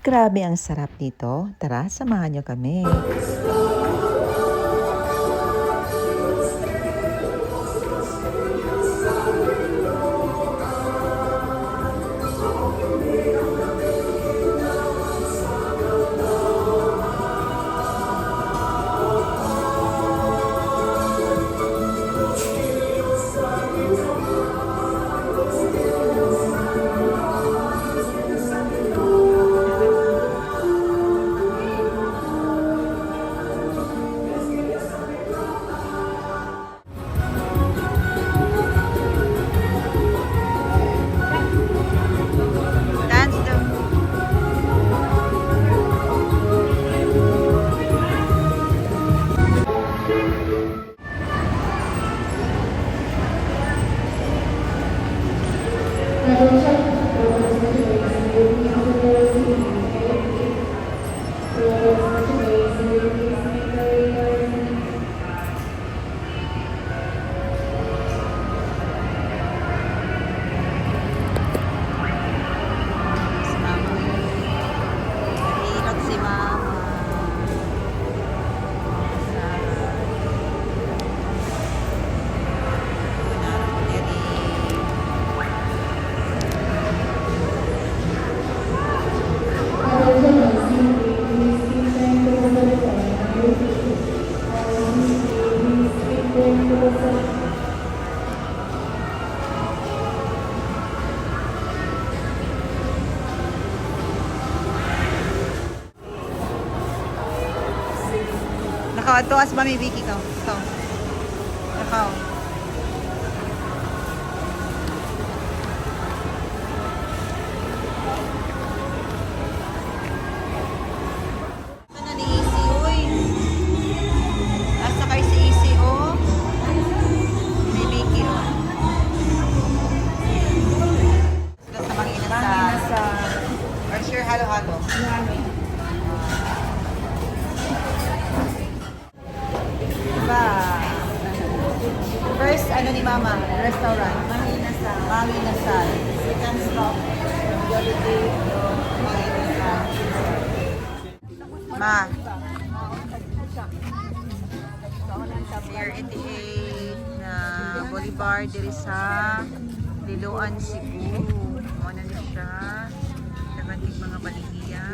Grabe ang sarap nito. Tara, samahan niyo kami. Nakaw, tuwas ba may Vicky ka? Ikaw. Nakaw. Ano ni Easy, uy. Nasa kayo si Easy, oh. May Vicky, oh. Sila sa mga inasal. Or sure, halo-halo. First, ano ni Mama? Restaurant. Manginasal. Manginasal. Second stop. Jollibee. Manginasal. Ma. Pier 88 na Bolivar diri sa Liloan, Cebu. Muna na siya. Naganting mga baligya.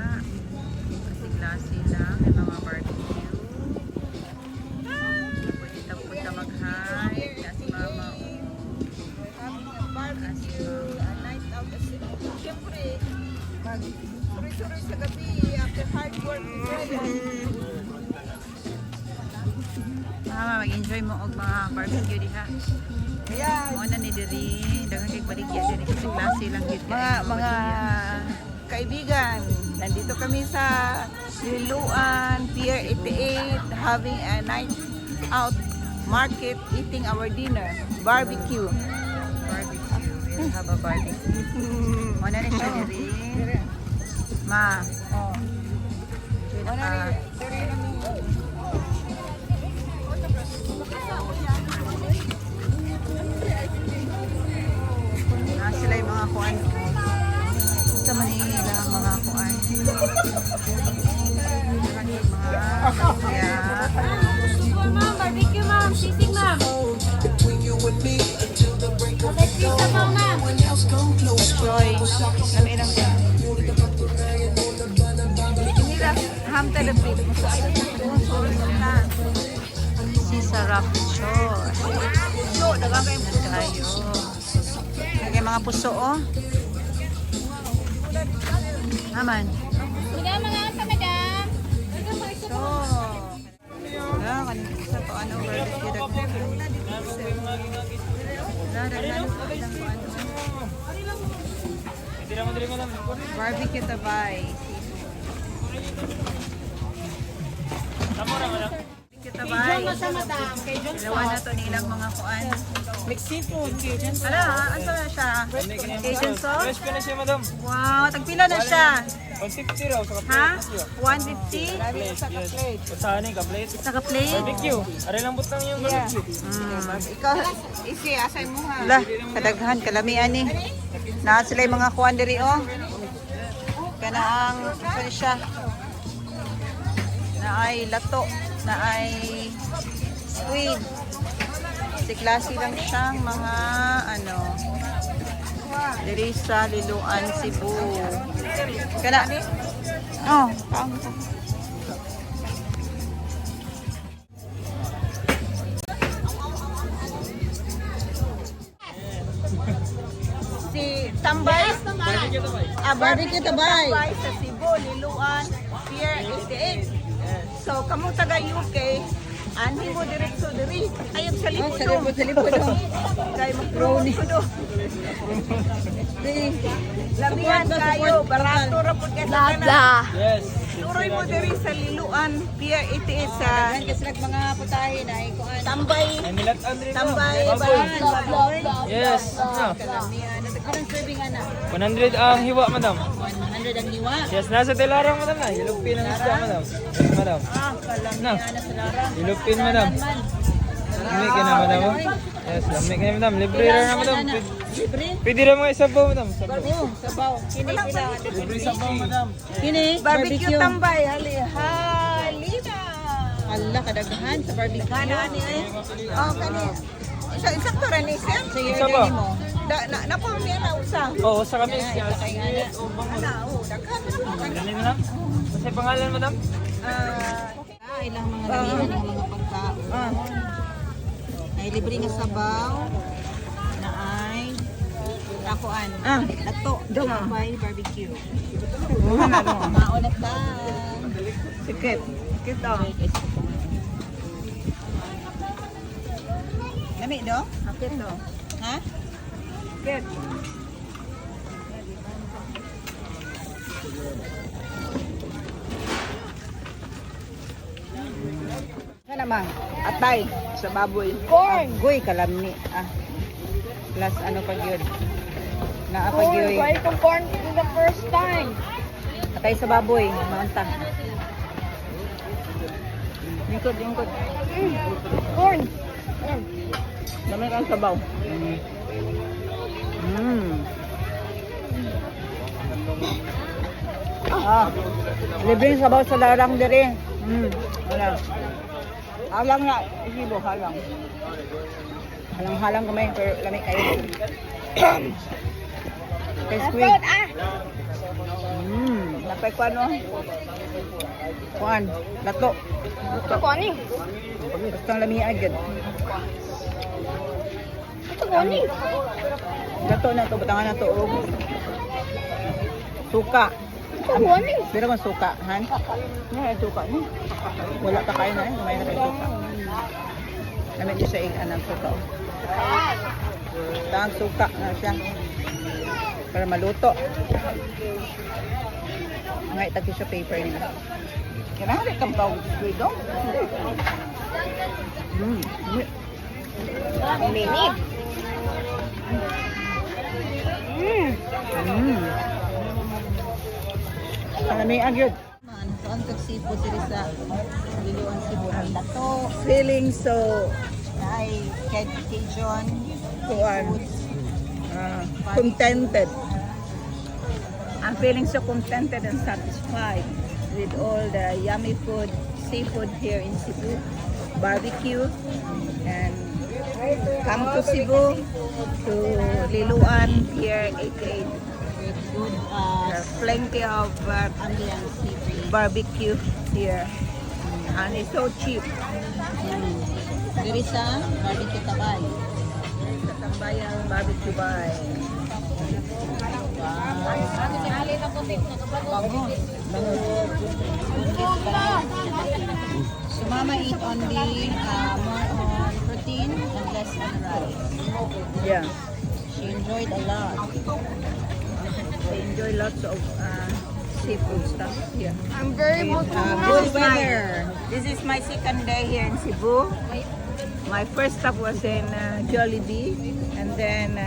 Kasi klase lang. May mga barbecue. Suroy-suroy sa gabi after hard work. Mama, mag-enjoy mo og mga barbecue diha. Ayan. Muna ni diri, daghang kay baligya diri kasi klase lang gid Mga kaibigan, nandito kami sa Liloan, Pier 88, having a night out market, eating our dinner, barbecue. Barbecue. We'll have a barbecue. Muna ni siya diri. Ma. Oh. Sila yung mga kuan. Sa Manila ang mga kuan. Ma'am, barbecue ma'am, sisig ma'am. Okay, pizza ma'am. Joy. Lami lang siya. Ham talapit. Si Sarap Chor. So, dagang kayo Tayo. Lagay mga puso, oh. Naman. Madam, mga asa, madam. So, kanina isa to, ano, barbecue barbecue tabay. Barbecue tabay. Dalawa na to nilang mga kuan. mixed seafood. Ala, ano na siya? Cajun sauce? Fresh ko na siya, madam. Wow, tagpila na siya. 150 raw sa Ha? ka-plate. 150? Saan yung ka-plate? Isa ka plate? Barbecue. Aray lang butang yung barbecue. Ikaw, isi, asay mo ha. Ala, kadaghan, kalamian ni. Na sila yung mga kuan diri, oh. Kanaang siya na ay lato, na ay squid. Si klase lang siyang mga ano diri sa Liloan, Cebu. Kana oh, kaon ko. Si Tambay, barbecue Tambay sa Cebu, Liloan, Pier 88. So, kamo taga UK, anhi mo diretso diri. Ayog sa lipo. Sa lipo do. Kay mag-drone ko do. Lamihan kayo, barato ra pud kay sa kanan. Yes. Turoy mo diri sa Liloan, Pier 88 sa Kasi mga putahin ay kuan. Tambay. Ay, nilat Andre ko. Tambay, Baboy. baboy. Yes. Kalamihan. Anong serving ana? 100 ang hiwa, madam. 100 ang niwa. Yes, nasa tilarang, madam na. Hilupin ang isda, madam. Yes, madam. Ah, kalamihan na sa larang. Hilupin, madam. Lami ka na, madam. oh. Yes, lami ka na, madam. Libre rin na, madam. Libre? Pwede rin mga isabaw, madam. Sabaw. Sabaw. Kini pila. Libre sabaw, madam. Kini Barbecue Tambay, halina. Ala kadaghan sa barbecue. Kanani eh. Oh, kani. Isa-isakto rin ni Sir. Sa year Isa ba? mo. Napang niya na usang. Oo, sa kami. Ito kay ana. Daghan. Ganun, madam. Kasi pangalan, madam? Ilang mga damihan ng mga pagkaon. Ay libre nga sabaw na ay takuan. Lato. Tambay barbecue. Maunat ba? Sikit. Sikit oh. Lami do? Sikit oh. Ha? Sikit. Ano naman? Atay sa baboy. Corn. Agoy kalamni. Plus ano pag yun? Naapag yun. itong corn for the first time. Atay sa baboy. Maunta. Lingkod, lingkod. Corn. Dami kang sabaw. Libreng sabaw sa larang dire. Wala. Halang na. Isibo, halang. Halang-halang kamay. Pero lami kayo. Kay squid. Napay ko ano? Kuan. Lato. Ito ko ani. Basta lami agad. Ito ko ani. Lato na to. Batangan na to. Suka. Ito ko ani. Pero man suka, han? Nga, suka ni. Wala pa kayo na eh. May na kayo suka. Namin siya sa anang suka. Tang suka na siya. Para maluto. Nga itagi siya paper nila. Kailangan rin kang tawag squid dong. Mini. Alamay agad. Man, so ang seafood diri sa Liloan, Cebu ay lato. Feeling so Ay Cajun. kuan. Contented. I'm feeling so contented and satisfied with all the yummy food, seafood here in Cebu, barbecue, and come to Cebu, to Liloan, Pier 88. With good There's plenty of ambience seafood. barbecue here, and it's so cheap. Diri sa barbecue Tambay. Sa Tambayan Barbecue Bar. So Mama eat only more on protein and less on rice. Yeah, She enjoyed a lot. I enjoy lots of seafood stuff here. I'm very Good weather. This is my second day here in Cebu. My first stop was in Jollibee, and then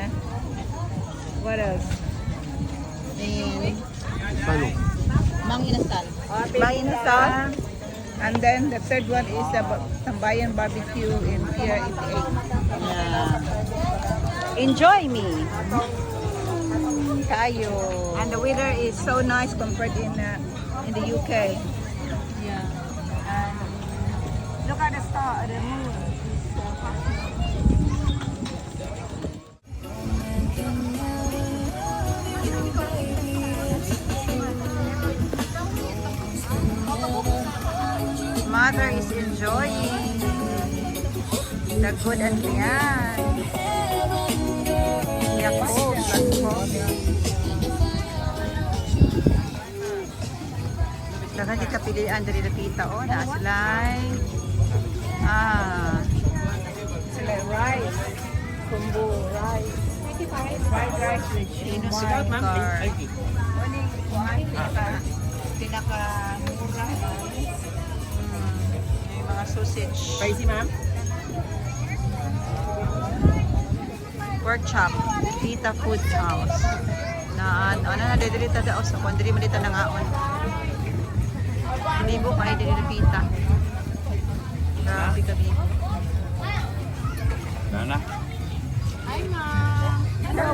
what else? In Mang Inasal. Mainasal. And then the third one is Tambayan Barbecue in Pier 88. Yeah. Enjoy me. Kayo. And the weather is so nice compared in the UK. Yeah. And look at the star, the moon. Mother is enjoying the good and yan. Yakult, plus coffee. Dagan di kapilian dari nakita o na silay. Silay rice. Kumbo rice. Fried rice with shumai car. Pinaka-mura. May mga sausage. Spicy, ma'am? Pork chop. Tita Food House. Ano na dito daw sa kundri mo dito nangaon. Hindi mo kayo dito pita. Grabe kami. Nana? Hello.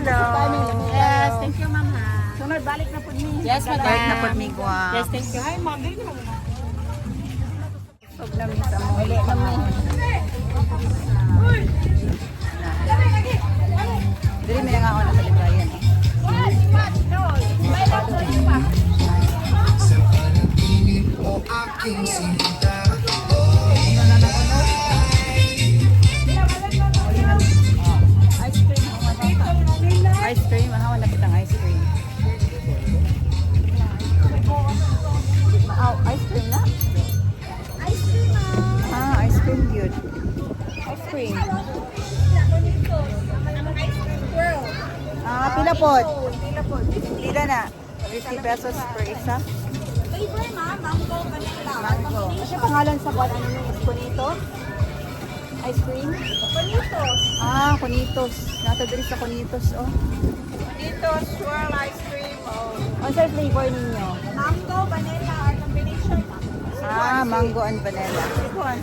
Yes, thank you, ma'am. Sunod balik na po ni. Yes, madam. Balik na po ni Guam. Yes, thank you. Hi, ma'am. Dili naman. Sob namin sa mo. Uli kami. Dili may nangaon na kalibrayan. Ice cream, hawa na kitang ice cream. Ice cream na? Ice cream good. Ice cream. Pila pod? Pila na? 50 pesos per isa? Flavor, ma'am. Mango, vanilla. Mango. Ano pangalan sa kwan? Ano yung Conitos? Ice cream? Bonitos. Conitos. Nata diri sa Conitos, oh. Bonitos, swirl ice cream. Ano sa flavor ninyo? Mango, vanilla, or combination, ma'am. Mango and vanilla.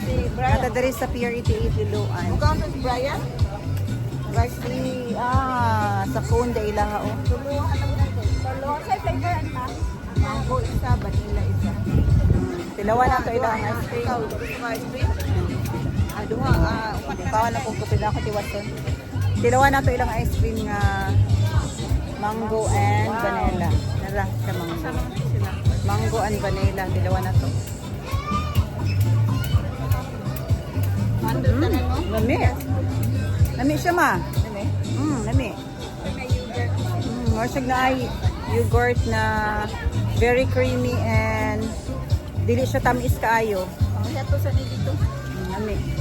Si Nata diri sa Pier 88 Luan. Mukha si Brian. Rice sa cone da ilaha, oh. Tuluhan lang natin. Tuluhan sa flavor, ano, ma'am? Mango isa, vanilla isa. Pilawan na to ilang ice cream. Ice cream. Kawan na kung kupila ako tiwason. Pilawan na to ilang ice cream nga mango and vanilla. Nara sa mango. Mango and vanilla. Pilawan na to. Lami. Lami siya ma. Lami. Marsag na ay yogurt na very creamy and dili siya tamis kaayo. Ito sa dito. Lami.